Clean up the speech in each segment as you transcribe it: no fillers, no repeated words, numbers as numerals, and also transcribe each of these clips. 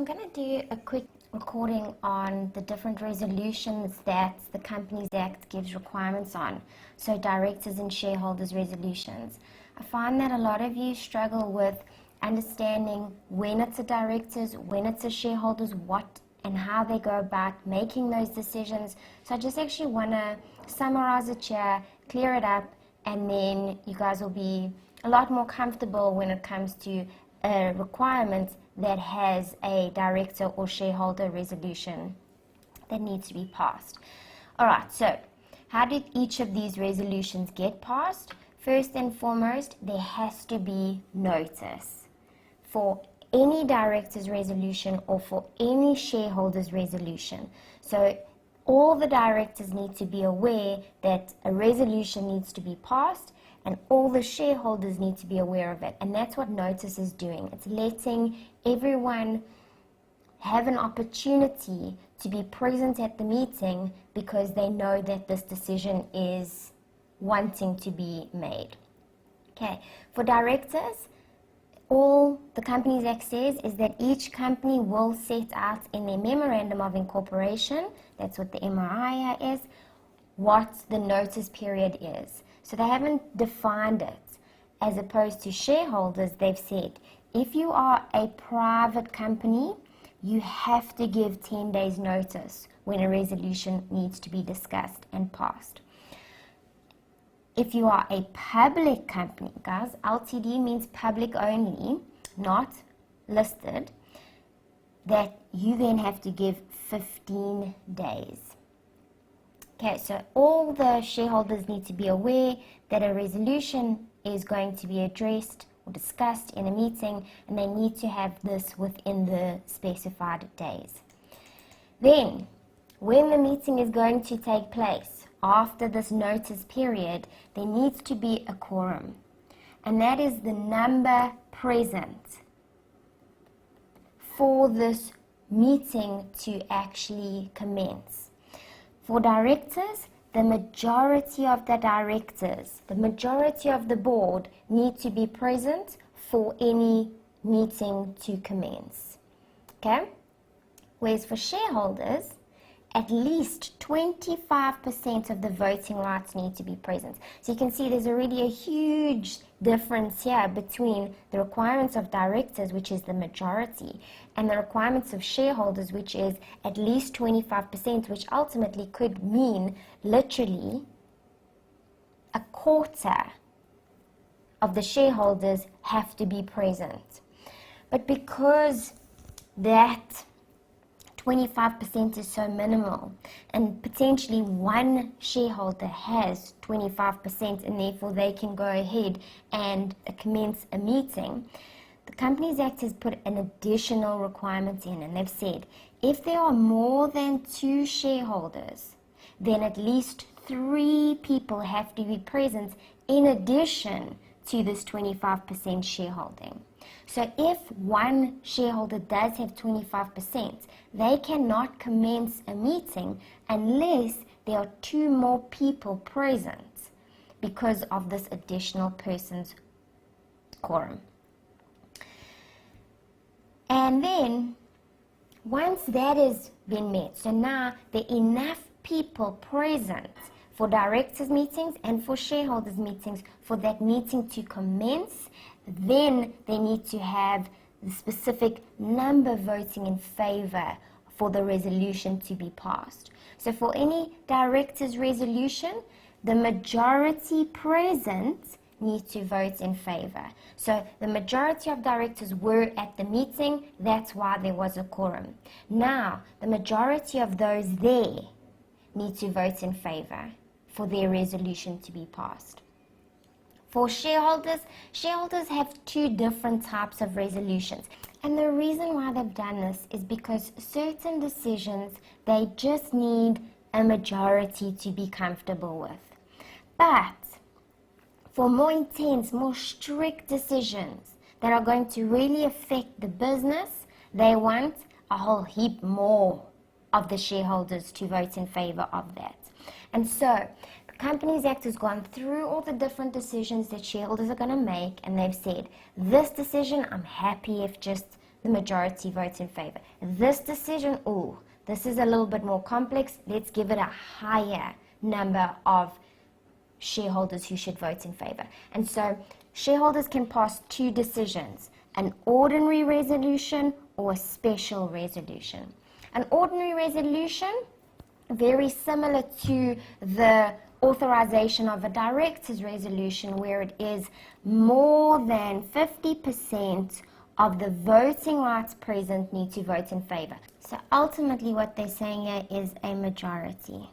going to do a quick recording on the different resolutions that the Companies Act gives requirements on. So directors and shareholders resolutions. I find that a lot of you struggle with understanding when it's a directors, when it's a shareholders, what and how they go about making those decisions. So I just actually want to summarize it here, clear it up, and then you guys will be a lot more comfortable when it comes to a requirement that has a director or shareholder resolution that needs to be passed. All right, so how did each of these resolutions get passed? First and foremost, there has to be notice for any director's resolution or for any shareholder's resolution. So all the directors need to be aware that a resolution needs to be passed, and all the shareholders need to be aware of it. And that's what notice is doing. It's letting everyone have an opportunity to be present at the meeting because they know that this decision is wanting to be made. Okay, for directors, all the Companies Act says is that each company will set out in their Memorandum of Incorporation, that's what the MOI is, what the notice period is. So they haven't defined it. As opposed to shareholders, they've said, if you are a private company, you have to give 10 days notice when a resolution needs to be discussed and passed. If you are a public company, guys, LTD means public only, not listed, that you then have to give 15 days. Okay, so all the shareholders need to be aware that a resolution is going to be addressed or discussed in a meeting, and they need to have this within the specified days. Then, when the meeting is going to take place, after this notice period, there needs to be a quorum, and that is the number present for this meeting to actually commence. For directors, the majority of the directors, the majority of the board need to be present for any meeting to commence. Okay? Whereas for shareholders, at least 25% of the voting rights need to be present. So you can see there's already a huge difference here between the requirements of directors, which is the majority, and the requirements of shareholders, which is at least 25%, which ultimately could mean literally a quarter of the shareholders have to be present. But because that 25% is so minimal, and potentially one shareholder has 25%, and therefore they can go ahead and commence a meeting, the Companies Act has put an additional requirement in, and they've said if there are more than 2 shareholders, then at least 3 people have to be present in addition to this 25% shareholding. So if one shareholder does have 25%, they cannot commence a meeting unless there are 2 more people present because of this additional person's quorum. And then, once that has been met, so now there are enough people present for directors' meetings and for shareholders' meetings for that meeting to commence, then they need to have the specific number voting in favor for the resolution to be passed. So for any director's resolution, the majority present need to vote in favor. So the majority of directors were at the meeting, that's why there was a quorum. Now, the majority of those there need to vote in favor for their resolution to be passed. For shareholders, shareholders have 2 different types of resolutions. And the reason why they've done this is because certain decisions, they just need a majority to be comfortable with. But for more intense, more strict decisions that are going to really affect the business, they want a whole heap more of the shareholders to vote in favor of that. And so, the Companies Act has gone through all the different decisions that shareholders are going to make, and they've said, this decision, I'm happy if just the majority votes in favor. This decision, this is a little bit more complex. Let's give it a higher number of shareholders who should vote in favor. And so shareholders can pass two decisions, an ordinary resolution or a special resolution. An ordinary resolution, very similar to the authorization of a director's resolution, where it is more than 50% of the voting rights present need to vote in favor. So ultimately what they're saying here is a majority.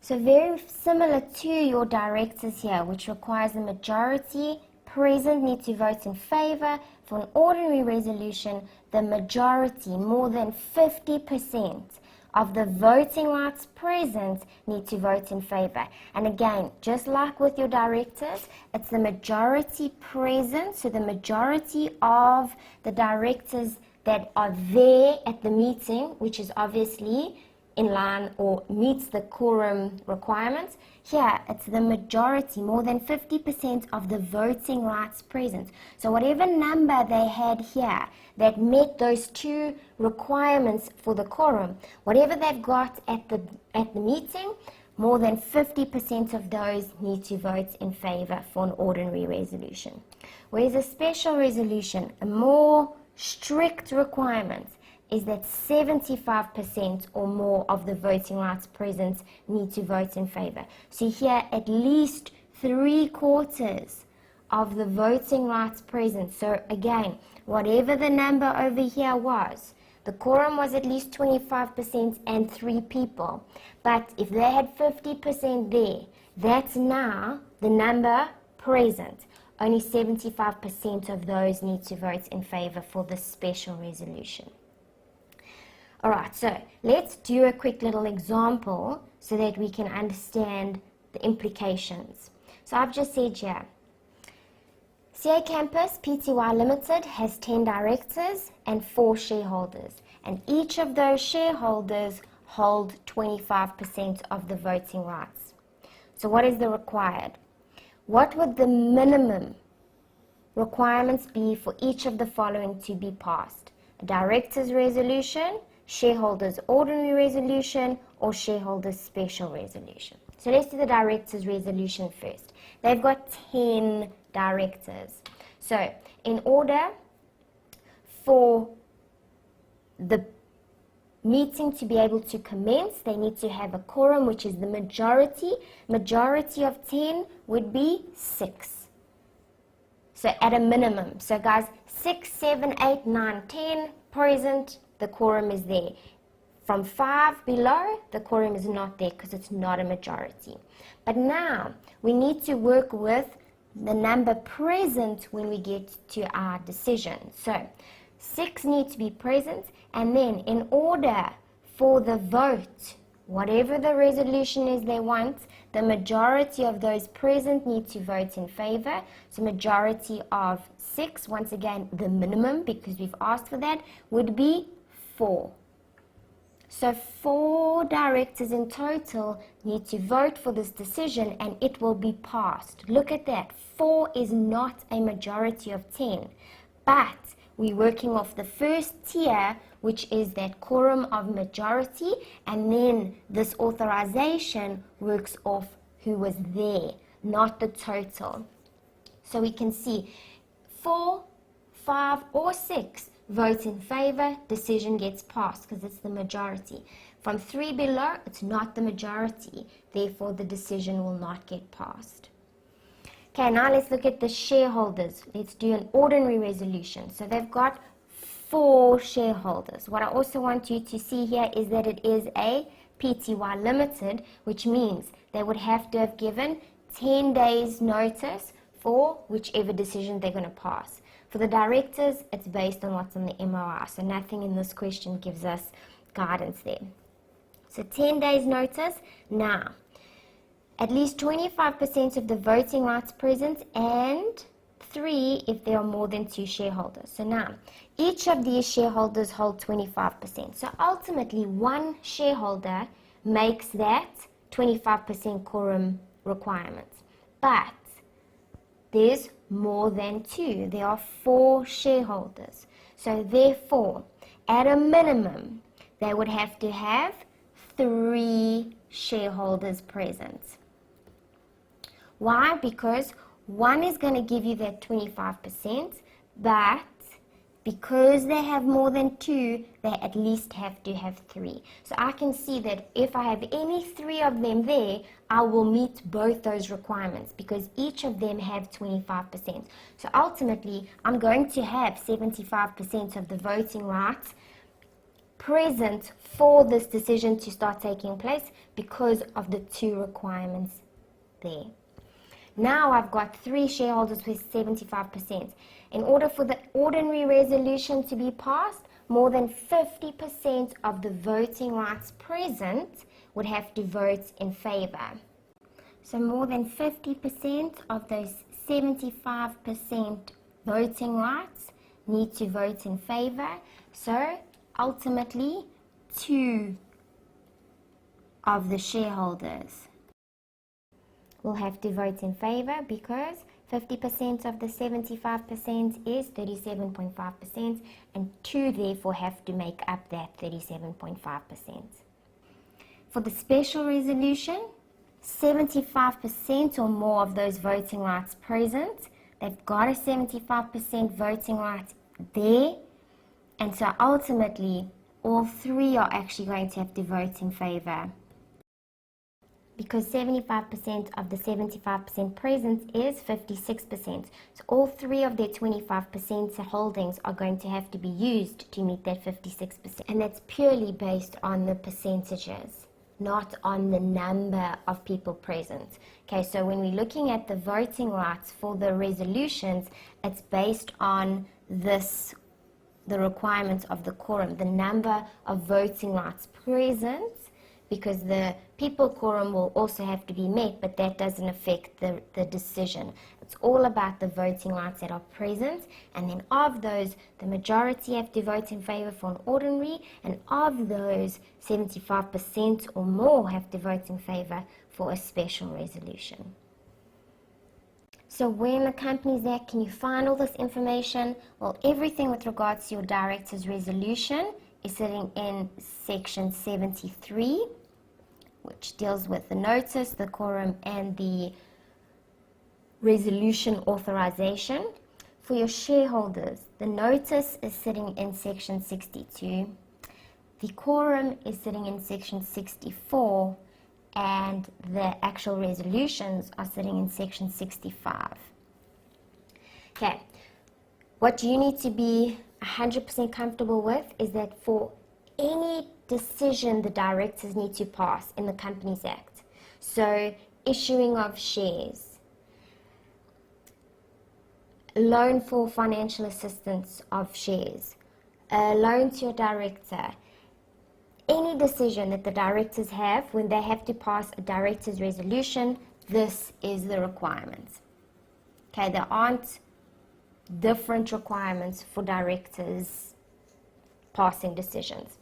So very similar to your directors here, which requires a majority present need to vote in favor. For an ordinary resolution, the majority, more than 50% of the voting rights present need to vote in favor. And again, just like with your directors, it's the majority present, so the majority of the directors that are there at the meeting, which is obviously in line or meets the quorum requirements. Here, it's the majority, more than 50% of the voting rights present. So whatever number they had here that met those two requirements for the quorum, whatever they've got at the meeting, more than 50% of those need to vote in favor for an ordinary resolution. Whereas a special resolution, a more strict requirement, is that 75% or more of the voting rights present need to vote in favor. So here, at least 3/4 of the voting rights present. So again, whatever the number over here was, the quorum was at least 25% and 3 people. But if they had 50% there, that's now the number present. Only 75% of those need to vote in favor for the special resolution. Alright, so let's do a quick little example so that we can understand the implications. So I've just said here, CA Campus Pty Limited has 10 directors and 4 shareholders, and each of those shareholders hold 25% of the voting rights. So what is the required? What would the minimum requirements be for each of the following to be passed? A director's resolution, shareholders ordinary resolution, or shareholders special resolution. So let's do the directors resolution first. They've got 10 directors. So in order for the meeting to be able to commence, they need to have a quorum, which is the majority. Majority of 10 would be 6. So at a minimum. So guys, 6, 7, 8, 9, 10 present, the quorum is there. From 5 below, the quorum is not there because it's not a majority. But now, we need to work with the number present when we get to our decision. So, 6 need to be present, and then in order for the vote, whatever the resolution is they want, the majority of those present need to vote in favor. So majority of 6, once again, the minimum, because we've asked for that, would be 4. So 4 directors in total need to vote for this decision and it will be passed. Look at that. 4 is not a majority of 10. But we're working off the first tier, which is that quorum of majority, and then this authorization works off who was there, not the total. So we can see 4, 5, or 6 vote in favor, decision gets passed because it's the majority. From 3 below, it's not the majority, therefore the decision will not get passed. Okay, now let's look at the shareholders. Let's do an ordinary resolution. So they've got 4 shareholders. What I also want you to see here is that it is a Pty Limited, which means they would have to have given 10 days notice for whichever decision they're going to pass. For the directors, it's based on what's on the MOR, so nothing in this question gives us guidance there. So 10 days notice. Now, at least 25% of the voting rights present, and 3 if there are more than 2 shareholders. So now, each of these shareholders hold 25%. So ultimately, one shareholder makes that 25% quorum requirement. But there's more than 2. There are 4 shareholders. So therefore, at a minimum, they would have to have 3 shareholders present. Why? Because one is going to give you that 25%, but because they have more than 2, they at least have to have 3. So I can see that if I have any 3 of them there, I will meet both those requirements because each of them have 25%. So ultimately, I'm going to have 75% of the voting rights present for this decision to start taking place because of the 2 requirements there. Now I've got 3 shareholders with 75%. In order for the ordinary resolution to be passed, more than 50% of the voting rights present would have to vote in favor. So more than 50% of those 75% voting rights need to vote in favor. So ultimately, 2 of the shareholders will have to vote in favor because 50% of the 75% is 37.5%, and 2 therefore have to make up that 37.5%. For the special resolution, 75% or more of those voting rights present, they've got a 75% voting right there, and so ultimately all 3 are actually going to have to vote in favor, because 75% of the 75% present is 56%. So all 3 of their 25% holdings are going to have to be used to meet that 56%. And that's purely based on the percentages, not on the number of people present. Okay, so when we're looking at the voting rights for the resolutions, it's based on the requirements of the quorum, the number of voting rights present, because the people quorum will also have to be met, but that doesn't affect the decision. It's all about the voting rights that are present, and then of those, the majority have to vote in favor for an ordinary, and of those, 75% or more have to vote in favor for a special resolution. So where in the Companies Act can you find all this information? Well, everything with regards to your director's resolution is sitting in section 73, which deals with the notice, the quorum, and the resolution authorization. For your shareholders, the notice is sitting in section 62, the quorum is sitting in section 64, and the actual resolutions are sitting in section 65. Okay, what you need to be 100% comfortable with is that for any decision the directors need to pass in the Companies Act, so issuing of shares, loan for financial assistance of shares, a loan to a director, any decision that the directors have when they have to pass a director's resolution, this is the requirements. Okay, there aren't different requirements for directors passing decisions.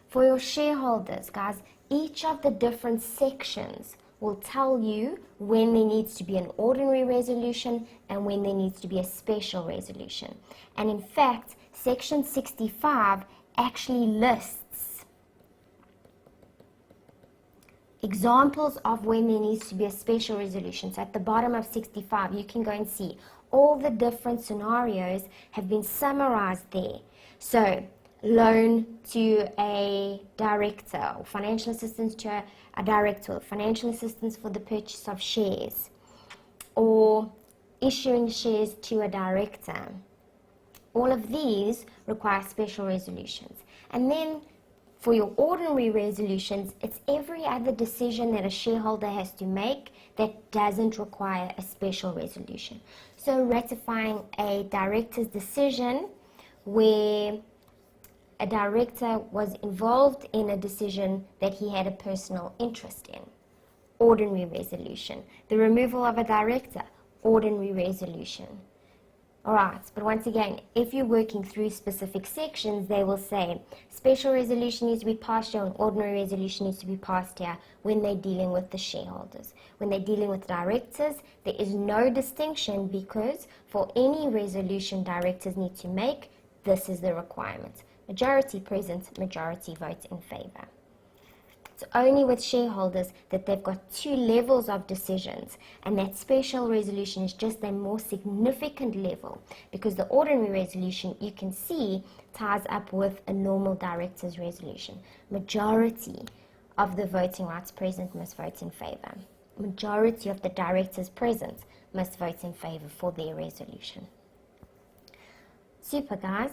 For your shareholders, guys, each of the different sections will tell you when there needs to be an ordinary resolution and when there needs to be a special resolution. And in fact, section 65 actually lists examples of when there needs to be a special resolution. So at the bottom of 65, you can go and see all the different scenarios have been summarized there. So loan to a director, or financial assistance to a director, or financial assistance for the purchase of shares, or issuing shares to a director. All of these require special resolutions. And then for your ordinary resolutions, it's every other decision that a shareholder has to make that doesn't require a special resolution. So ratifying a director's decision where a director was involved in a decision that he had a personal interest in, ordinary resolution. The removal of a director, ordinary resolution. Alright, but once again, if you're working through specific sections, they will say special resolution needs to be passed here and ordinary resolution needs to be passed here when they're dealing with the shareholders. When they're dealing with directors, there is no distinction because for any resolution directors need to make, this is the requirement. Majority present, majority vote in favor. It's only with shareholders that they've got two levels of decisions, and that special resolution is just a more significant level because the ordinary resolution, you can see, ties up with a normal director's resolution. Majority of the voting rights present must vote in favor. Majority of the directors present must vote in favor for their resolution. Super, guys.